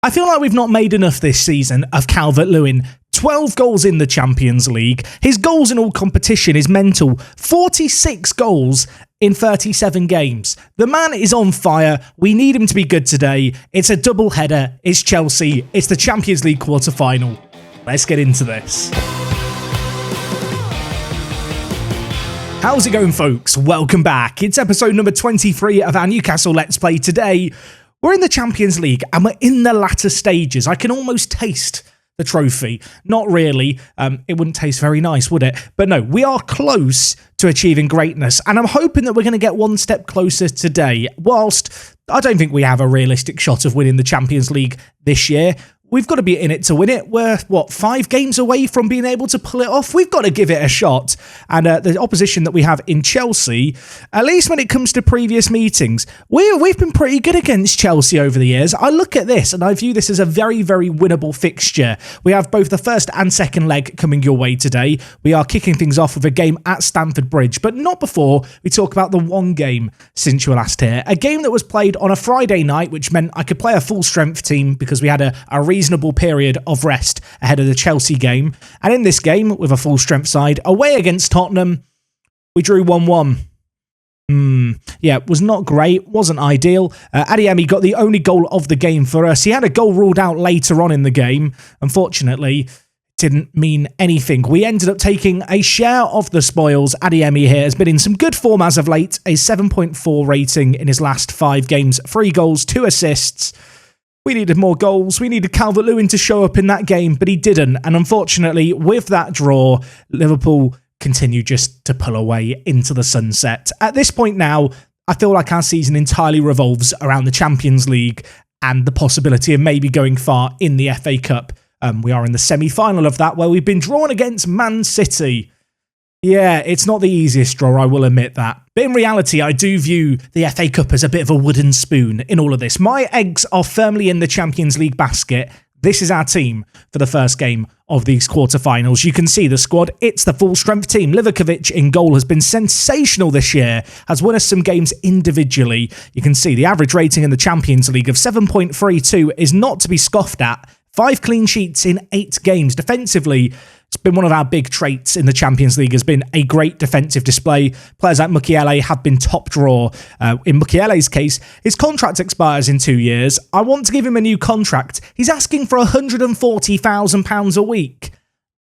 I feel like we've not made enough this season of Calvert-Lewin. 12 goals in the Champions League. His goals in all competition is mental. 46 goals in 37 games. The man is on fire. We need him to be good today. It's a double header. It's Chelsea. It's the Champions League Quarterfinal. Let's get into this. How's it going, folks? Welcome back. It's episode number 23 of our Newcastle Let's Play today. We're in the Champions League and we're in the latter stages. I can almost taste the trophy. Not really. It wouldn't taste very nice, would it? But no, we are close to achieving greatness, and I'm hoping that we're going to get one step closer today. Whilst I don't think we have a realistic shot of winning the Champions League this year, we've got to be in it to win it. We're, 5 games away from being able to pull it off? We've got to give it a shot. And the opposition that we have in Chelsea, at least when it comes to previous meetings, we've been pretty good against Chelsea over the years. I look at this and I view this as a very, very winnable fixture. We have both the first and second leg coming your way today. We are kicking things off with a game at Stamford Bridge, but not before we talk about the one game since you were last here. A game that was played on a Friday night, which meant I could play a full-strength team because we had a reasonable period of rest ahead of the Chelsea game. And in this game, with a full strength side, away against Tottenham, we drew 1-1. Yeah, it was not great, wasn't ideal. Adeyemi got the only goal of the game for us. He had a goal ruled out later on in the game. Unfortunately, didn't mean anything. We ended up taking a share of the spoils. Adeyemi here has been in some good form as of late, a 7.4 rating in his last 5 games, 3 goals, 2 assists. We needed more goals. We needed Calvert-Lewin to show up in that game, but he didn't. And unfortunately, with that draw, Liverpool continued just to pull away into the sunset. At this point now, I feel like our season entirely revolves around the Champions League and the possibility of maybe going far in the FA Cup. We are in the semi-final of that, where we've been drawn against Man City. Yeah, it's not the easiest draw, I will admit that. But in reality, I do view the FA Cup as a bit of a wooden spoon in all of this. My eggs are firmly in the Champions League basket. This is our team for the first game of these quarterfinals. You can see the squad. It's the full-strength team. Livakovic in goal has been sensational this year, has won us some games individually. You can see the average rating in the Champions League of 7.32 is not to be scoffed at. 5 clean sheets in 8 games. Defensively, it's been one of our big traits in the Champions League, has been a great defensive display. Players like Mukiele have been top draw. In Mukiele's case, his contract expires in 2 years. I want to give him a new contract. He's asking for £140,000 a week.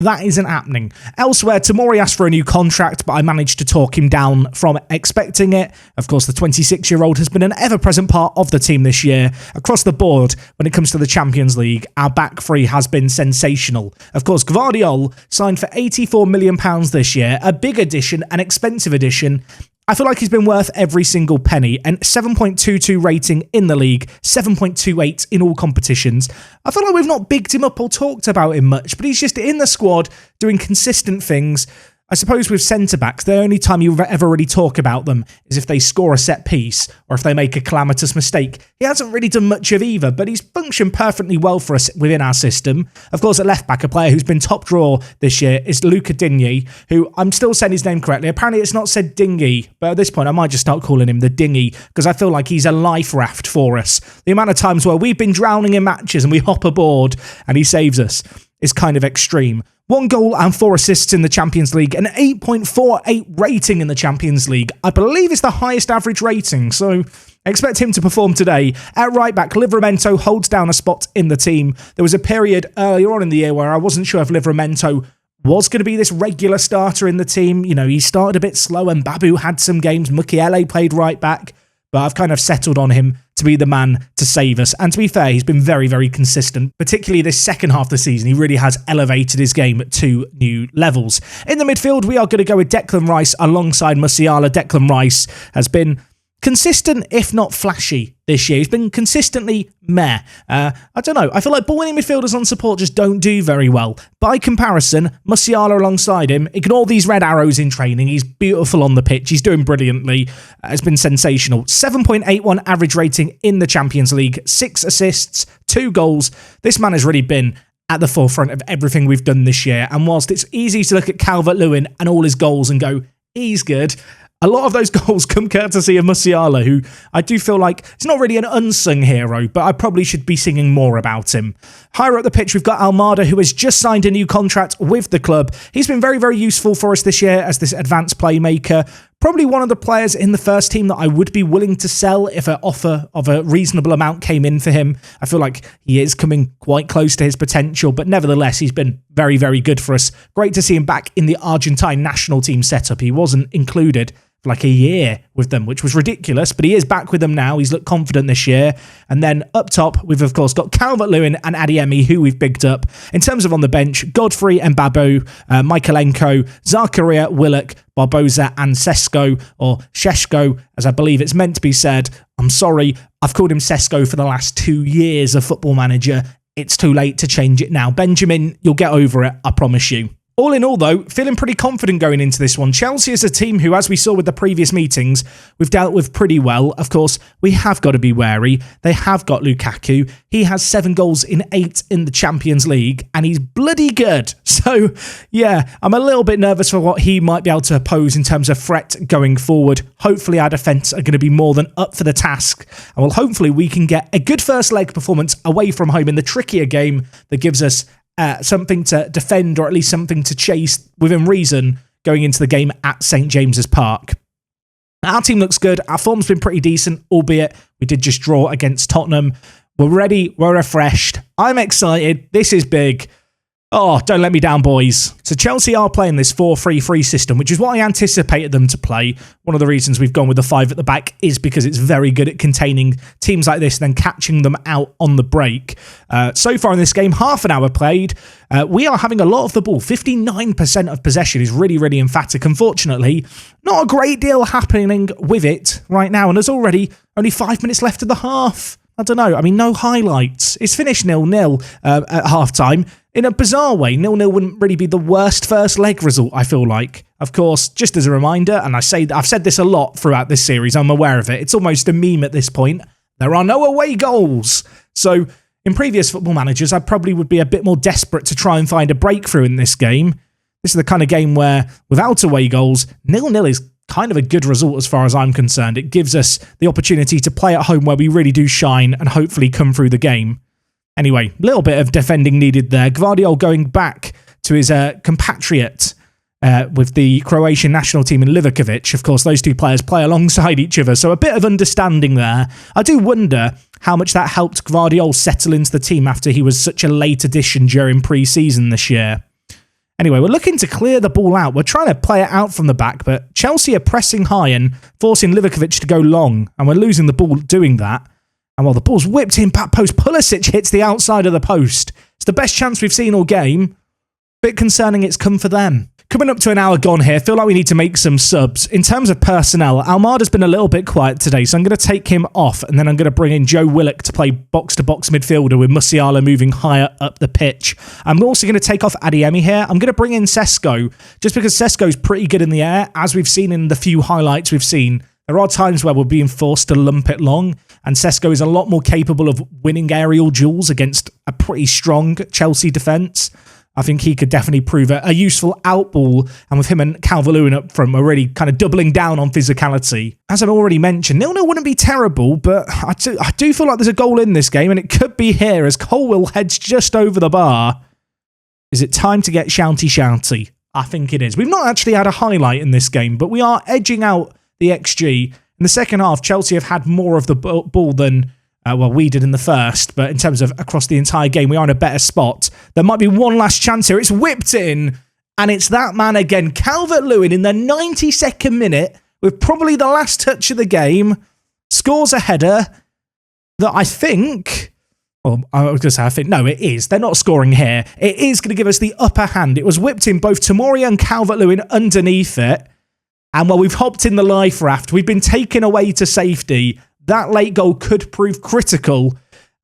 That isn't happening. Elsewhere, Tomori asked for a new contract, but I managed to talk him down from expecting it. Of course, the 26-year-old has been an ever-present part of the team this year. Across the board, when it comes to the Champions League, our back three has been sensational. Of course, Gvardiol signed for £84 million this year, a big addition, an expensive addition. I feel like he's been worth every single penny, and 7.22 rating in the league, 7.28 in all competitions. I feel like we've not bigged him up or talked about him much, but he's just in the squad doing consistent things. I suppose with centre-backs, the only time you ever really talk about them is if they score a set piece or if they make a calamitous mistake. He hasn't really done much of either, but he's functioned perfectly well for us within our system. Of course, at left-back, a player who's been top draw this year is Luca Digne, who I'm still saying his name correctly. Apparently, it's not said Dingy, but at this point, I might just start calling him the Dingy because I feel like he's a life raft for us. The amount of times where we've been drowning in matches and we hop aboard and he saves us is kind of extreme. 1 goal and 4 assists in the Champions League, an 8.48 rating in the Champions League. I believe it's the highest average rating, so expect him to perform today. At right back, Livramento holds down a spot in the team. There was a period earlier on in the year where I wasn't sure if Livramento was going to be this regular starter in the team. You know, he started a bit slow and Babu had some games. Mukiele played right back, but I've kind of settled on him to be the man to save us. And to be fair, he's been very, very consistent, particularly this second half of the season. He really has elevated his game to new levels. In the midfield, we are going to go with Declan Rice alongside Musiala. Declan Rice has been consistent, if not flashy, this year. He's been consistently meh. I don't know. I feel like ball-winning midfielders on support just don't do very well. By comparison, Musiala alongside him, ignore these red arrows in training. He's beautiful on the pitch. He's doing brilliantly. It's been sensational. 7.81 average rating in the Champions League. 6 assists, 2 goals. This man has really been at the forefront of everything we've done this year. And whilst it's easy to look at Calvert-Lewin and all his goals and go, he's good, A lot of those goals come courtesy of Musiala, who I do feel like is not really an unsung hero, but I probably should be singing more about him. Higher up the pitch, we've got Almada, who has just signed a new contract with the club. He's been very, very useful for us this year as this advanced playmaker. Probably one of the players in the first team that I would be willing to sell if an offer of a reasonable amount came in for him. I feel like he is coming quite close to his potential, but nevertheless, he's been very, very good for us. Great to see him back in the Argentine national team setup. He wasn't included for like a year with them, which was ridiculous, but he is back with them now. He's looked confident this year. And then up top, we've of course got Calvert-Lewin and Adeyemi, who we've bigged up. In terms of on the bench, Godfrey and Babu, Michaelenko, Zakaria, Willock, Barboza and Sesko, or Sheshko, as I believe it's meant to be said. I'm sorry, I've called him Sesko for the last 2 years of Football Manager. It's too late to change it now. Benjamin, you'll get over it, I promise you. All in all, though, feeling pretty confident going into this one. Chelsea is a team who, as we saw with the previous meetings, we've dealt with pretty well. Of course, we have got to be wary. They have got Lukaku. He has 7 goals in 8 in the Champions League, and he's bloody good. So, yeah, I'm a little bit nervous for what he might be able to pose in terms of threat going forward. Hopefully, our defence are going to be more than up for the task. And well, hopefully, we can get a good first leg performance away from home in the trickier game that gives us something to defend, or at least something to chase within reason going into the game at St James's Park. Our team looks good. Our form's been pretty decent, albeit we did just draw against Tottenham. We're ready. We're refreshed. I'm excited. This is big. Oh, don't let me down, boys. So Chelsea are playing this 4-3-3 system, which is what I anticipated them to play. One of the reasons we've gone with the 5 at the back is because it's very good at containing teams like this and then catching them out on the break. So far in this game, half an hour played. We are having a lot of the ball. 59% of possession is really, really emphatic. Unfortunately, not a great deal happening with it right now. And there's already only 5 minutes left of the half. I don't know. I mean, no highlights. It's finished 0-0 at half-time. In a bizarre way, 0-0 wouldn't really be the worst first leg result, I feel like. Of course, just as a reminder, and I've said this a lot throughout this series, I'm aware of it. It's almost a meme at this point. There are no away goals. So, in previous Football Managers, I probably would be a bit more desperate to try and find a breakthrough in this game. This is the kind of game where, without away goals, 0-0 is kind of a good result as far as I'm concerned. It gives us the opportunity to play at home where we really do shine and hopefully come through the game. Anyway, a little bit of defending needed there. Gvardiol going back to his compatriot with the Croatian national team in Livakovic. Of course, those two players play alongside each other, so a bit of understanding there. I do wonder how much that helped Gvardiol settle into the team after he was such a late addition during pre-season this year. Anyway, we're looking to clear the ball out. We're trying to play it out from the back, but Chelsea are pressing high and forcing Livakovic to go long, and we're losing the ball doing that. And while the ball's whipped in back post, Pulisic hits the outside of the post. It's the best chance we've seen all game. Bit concerning it's come for them. Coming up to an hour gone here, feel like we need to make some subs. In terms of personnel, Almada's been a little bit quiet today, so I'm going to take him off, and then I'm going to bring in Joe Willock to play box-to-box midfielder with Musiala moving higher up the pitch. I'm also going to take off Adeyemi here. I'm going to bring in Sesko, just because Sesko's pretty good in the air. As we've seen in the few highlights we've seen, there are times where we're being forced to lump it long, and Sesko is a lot more capable of winning aerial duels against a pretty strong Chelsea defence. I think he could definitely prove a useful outball, and with him and Calvert-Lewin up front, we're really kind of doubling down on physicality. As I've already mentioned, 0-0 wouldn't be terrible, but I do feel like there's a goal in this game, and it could be here as Colwill heads just over the bar. Is it time to get shouty? I think it is. We've not actually had a highlight in this game, but we are edging out the XG. In the second half, Chelsea have had more of the ball than we did in the first, but in terms of across the entire game, we are in a better spot. There might be one last chance here. It's whipped in, and it's that man again, Calvert-Lewin, in the 92nd minute, with probably the last touch of the game, scores a header that I think... Well, I was going to say, I think, no, it is. They're not scoring here. It is going to give us the upper hand. It was whipped in, both Tomori and Calvert-Lewin underneath it. And while we've hopped in the life raft, we've been taken away to safety. That late goal could prove critical.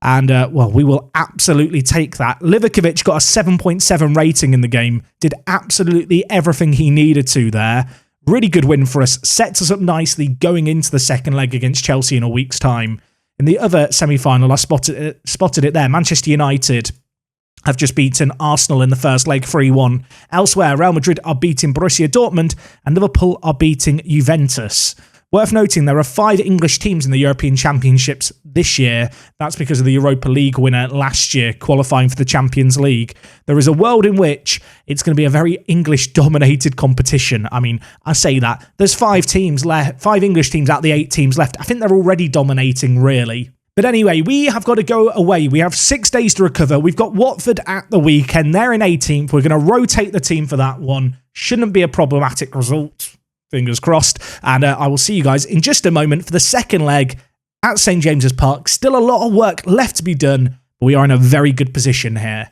And, we will absolutely take that. Livakovic got a 7.7 rating in the game. Did absolutely everything he needed to there. Really good win for us. Sets us up nicely going into the second leg against Chelsea in a week's time. In the other semi-final, I spotted it there. Manchester United have just beaten Arsenal in the first leg 3-1. Elsewhere, Real Madrid are beating Borussia Dortmund and Liverpool are beating Juventus. Worth noting, there are 5 English teams in the European Championships this year. That's because of the Europa League winner last year qualifying for the Champions League. There is a world in which it's going to be a very English-dominated competition. I mean, I say that. There's 5 teams left, 5 English teams out of the 8 teams left. I think they're already dominating, really. But anyway, we have got to go away. We have 6 days to recover. We've got Watford at the weekend. They're in 18th. We're going to rotate the team for that one. Shouldn't be a problematic result. Fingers crossed. And I will see you guys in just a moment for the second leg at St. James's Park. Still a lot of work left to be done, but we are in a very good position here.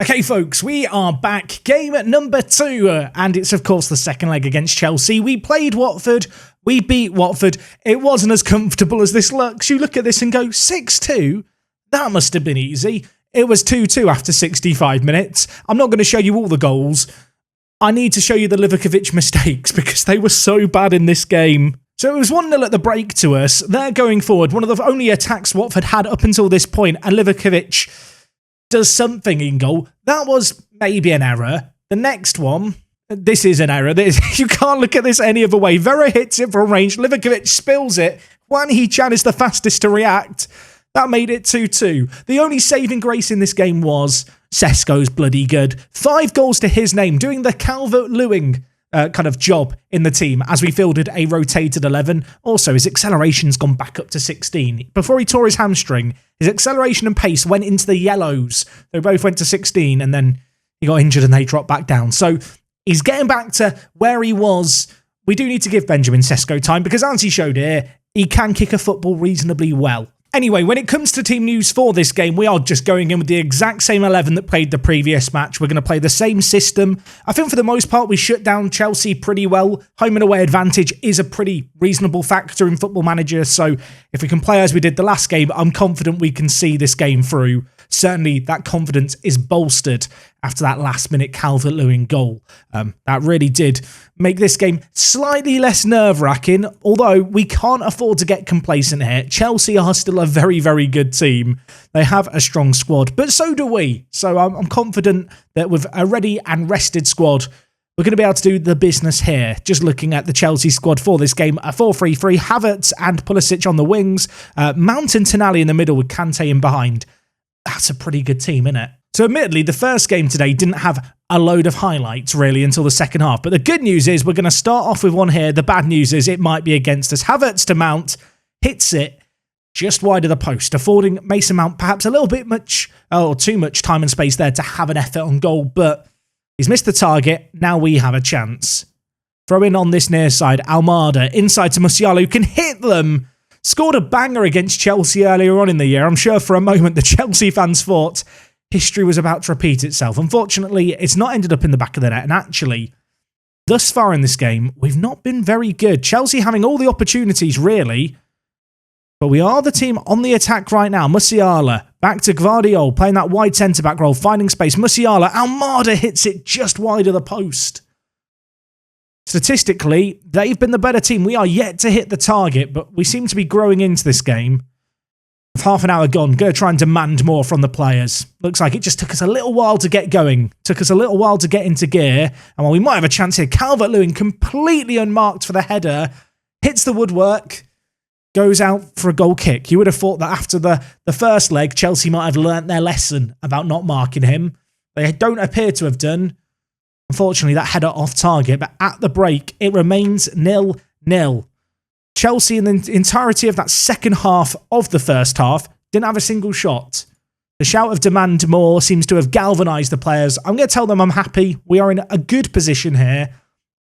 Okay, folks, we are back. Game number 2, and it's, of course, the second leg against Chelsea. We played Watford. We beat Watford. It wasn't as comfortable as this looks. You look at this and go, 6-2? That must have been easy. It was 2-2 after 65 minutes. I'm not going to show you all the goals. I need to show you the Livakovic mistakes because they were so bad in this game. So it was 1-0 at the break to us. They're going forward. One of the only attacks Watford had up until this point, and Livakovic does something in goal. That was maybe an error. The next one, this is an error. You can't look at this any other way. Vera hits it from range. Livakovic spills it. Juan Hee-chan is the fastest to react. That made it 2-2. The only saving grace in this game was Sesko's bloody good. 5 goals to his name, doing the Calvert-Lewin kind of job in the team as we fielded a rotated 11. Also, his acceleration's gone back up to 16. Before he tore his hamstring, his acceleration and pace went into the yellows. They both went to 16 and then he got injured and they dropped back down. So he's getting back to where he was. We do need to give Benjamin Sesko time because as he showed here, he can kick a football reasonably well. Anyway, when it comes to team news for this game, we are just going in with the exact same 11 that played the previous match. We're going to play the same system. I think for the most part, we shut down Chelsea pretty well. Home and away advantage is a pretty reasonable factor in Football Manager. So if we can play as we did the last game, I'm confident we can see this game through. Certainly, that confidence is bolstered after that last-minute Calvert-Lewin goal. That really did make this game slightly less nerve-wracking, although we can't afford to get complacent here. Chelsea are still a very, very good team. They have a strong squad, but so do we. So I'm confident that with a ready and rested squad, we're going to be able to do the business here. Just looking at the Chelsea squad for this game, a 4-3-3, Havertz and Pulisic on the wings, Mount and Tonali in the middle with Kante in behind. That's a pretty good team, isn't it? So admittedly, the first game today didn't have a load of highlights really until the second half. But the good news is we're going to start off with one here. The bad news is it might be against us. Havertz to Mount, hits it just wide of the post, affording Mason Mount perhaps a little bit much, or too much time and space there to have an effort on goal. But he's missed the target. Now we have a chance. Throw in on this near side. Almada inside to Musiala, who can hit them. Scored a banger against Chelsea earlier on in the year. I'm sure for a moment the Chelsea fans thought history was about to repeat itself. Unfortunately, it's not ended up in the back of the net. And actually, thus far in this game, we've not been very good. Chelsea having all the opportunities, really. But we are the team on the attack right now. Musiala, back to Gvardiol, playing that wide centre-back role, finding space. Musiala, Almada hits it just wide of the post. Statistically, they've been the better team. We are yet to hit the target, but we seem to be growing into this game. With half an hour gone, going to try and demand more from the players. Looks like it just took us a little while to get going. Took us a little while to get into gear. And while we might have a chance here, Calvert-Lewin completely unmarked for the header. Hits the woodwork. Goes out for a goal kick. You would have thought that after the first leg, Chelsea might have learnt their lesson about not marking him. They don't appear to have done. Unfortunately, that header off target, but at the break, it remains 0-0. Chelsea, in the entirety of that second half of the first half, didn't have a single shot. The shout of demand more seems to have galvanised the players. I'm going to tell them I'm happy. We are in a good position here.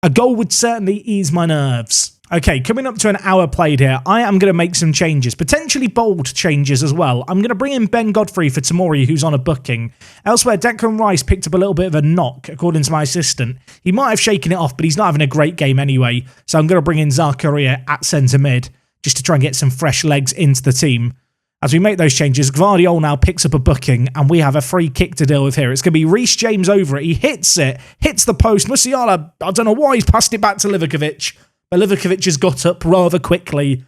A goal would certainly ease my nerves. Okay, coming up to an hour played here, I am going to make some changes, potentially bold changes as well. I'm going to bring in Ben Godfrey for Tomori, who's on a booking. Elsewhere, Declan Rice picked up a little bit of a knock, according to my assistant. He might have shaken it off, but he's not having a great game anyway. So I'm going to bring in Zakaria at centre mid, just to try and get some fresh legs into the team. As we make those changes, Gvardiol now picks up a booking, and we have a free kick to deal with here. It's going to be Reece James over it. He hits it, hits the post. Musiala, I don't know why he's passed it back to Livakovic. But Livakovic has got up rather quickly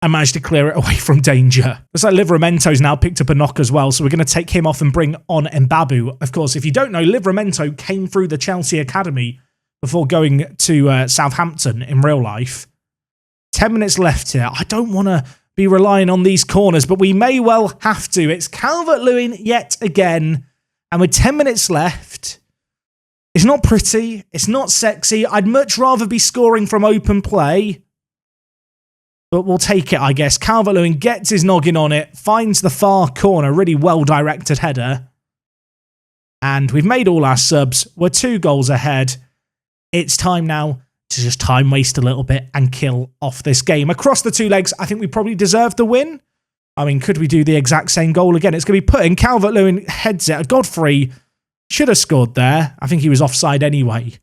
and managed to clear it away from danger. Looks like Livramento's now picked up a knock as well, so we're going to take him off and bring on Mbabu. Of course, if you don't know, Livramento came through the Chelsea Academy before going to Southampton in real life. 10 minutes left here. I don't want to be relying on these corners, but we may well have to. It's Calvert-Lewin yet again, and with 10 minutes left, it's not pretty, it's not sexy. I'd much rather be scoring from open play, but we'll take it, I guess. Calvert-Lewin gets his noggin on it, finds the far corner, really well-directed header, and we've made all our subs. We're 2 goals ahead. It's time now to just time waste a little bit and kill off this game. Across the 2 legs, I think we probably deserve the win. I mean, could we do the exact same goal again? It's going to be put in. Calvert-Lewin heads it. Godfrey should have scored there. I think he was offside anyway.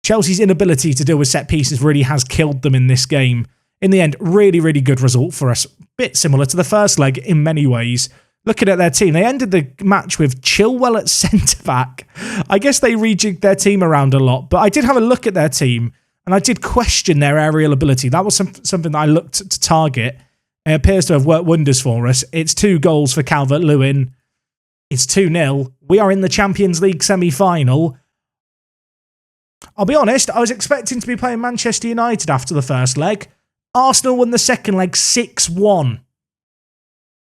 Chelsea's inability to deal with set pieces really has killed them in this game. In the end, really, really good result for us. Bit similar to the first leg in many ways. Looking at their team, they ended the match with Chilwell at centre-back. I guess they rejigged their team around a lot, but I did have a look at their team, and I did question their aerial ability. That was something that I looked to target. It appears to have worked wonders for us. It's 2 goals for Calvert-Lewin. It's 2-0. We are in the Champions League semi-final. I'll be honest, I was expecting to be playing Manchester United after the first leg. Arsenal won the second leg 6-1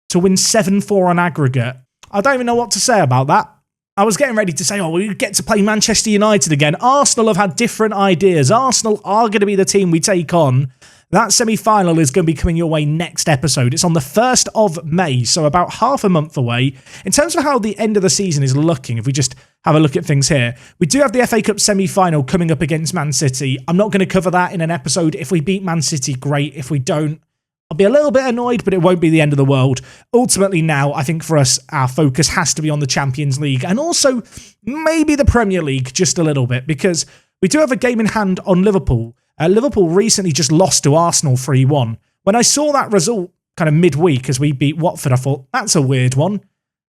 to win 7-4 on aggregate. I don't even know what to say about that. I was getting ready to say, oh, we get to play Manchester United again. Arsenal have had different ideas. Arsenal are going to be the team we take on. That semi-final is going to be coming your way next episode. It's on the 1st of May, so about half a month away. In terms of how the end of the season is looking, if we just have a look at things here, we do have the FA Cup semi-final coming up against Man City. I'm not going to cover that in an episode. If we beat Man City, great. If we don't, I'll be a little bit annoyed, but it won't be the end of the world. Ultimately now, I think for us, our focus has to be on the Champions League and also maybe the Premier League just a little bit, because we do have a game in hand on Liverpool. Liverpool recently just lost to Arsenal 3-1. When I saw that result kind of midweek as we beat Watford, I thought, that's a weird one.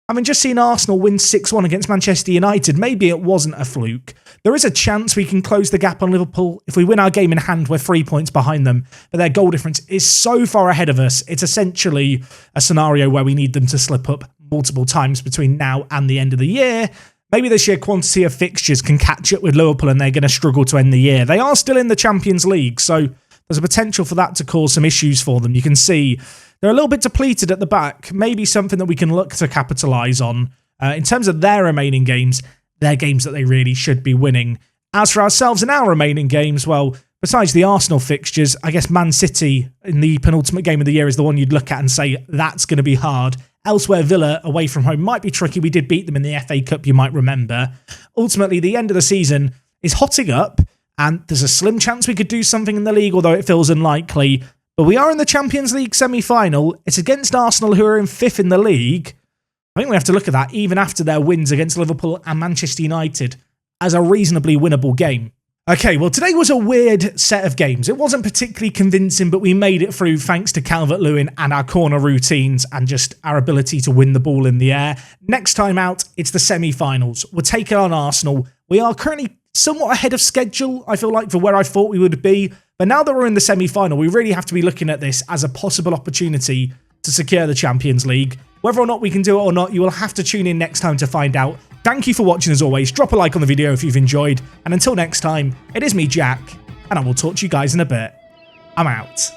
Having just seen Arsenal win 6-1 against Manchester United, maybe it wasn't a fluke. There is a chance we can close the gap on Liverpool. If we win our game in hand, we're 3 points behind them, but their goal difference is so far ahead of us. It's essentially a scenario where we need them to slip up multiple times between now and the end of the year. Maybe the sheer quantity of fixtures can catch up with Liverpool and they're going to struggle to end the year. They are still in the Champions League, so there's a potential for that to cause some issues for them. You can see they're a little bit depleted at the back. Maybe something that we can look to capitalise on. In terms of their remaining games, they're games that they really should be winning. As for ourselves and our remaining games, well, besides the Arsenal fixtures, I guess Man City in the penultimate game of the year is the one you'd look at and say, that's going to be hard. Elsewhere, Villa away from home might be tricky. We did beat them in the FA Cup, you might remember. Ultimately, the end of the season is hotting up, and there's a slim chance we could do something in the league, although it feels unlikely. But we are in the Champions League semi-final. It's against Arsenal, who are in 5th in the league. I think we have to look at that, even after their wins against Liverpool and Manchester United, as a reasonably winnable game. Okay, well, today was a weird set of games. It wasn't particularly convincing, but we made it through thanks to Calvert-Lewin and our corner routines and just our ability to win the ball in the air. Next time out, it's the semi-finals. We're taking on Arsenal. We are currently somewhat ahead of schedule, I feel like, for where I thought we would be. But now that we're in the semi-final, we really have to be looking at this as a possible opportunity to secure the Champions League. Whether or not we can do it or not, you will have to tune in next time to find out. Thank you for watching as always. Drop a like on the video if you've enjoyed. And until next time, it is me, Jack, and I will talk to you guys in a bit. I'm out.